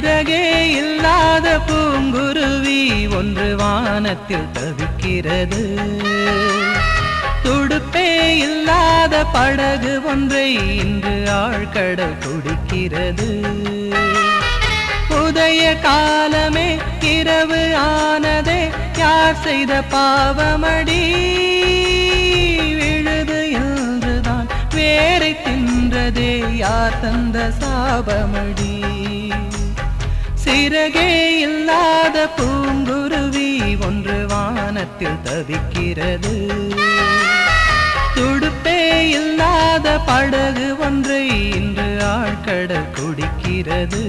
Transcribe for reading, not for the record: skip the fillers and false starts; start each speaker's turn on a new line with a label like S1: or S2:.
S1: சிறகே இல்லாத பூங்குருவி ஒன்று வானத்தில் தவிக்கிறது. துடுப்பே இல்லாத படகு ஒன்றை இன்று ஆழ்கடல் குடிக்கிறது. உதய காலமே இரவு ஆனதே, யார் செய்த பாவமடி? விழுது என்றுதான் வேரை தின்றதே, யார் தந்த சாபமடி? சிறகே இல்லாத பூங்குருவி ஒன்று வானத்தில் தவிக்கிறது. துடுப்பே இல்லாத படகு ஒன்றை இன்று ஆழ்கடல் குடிக்கிறது.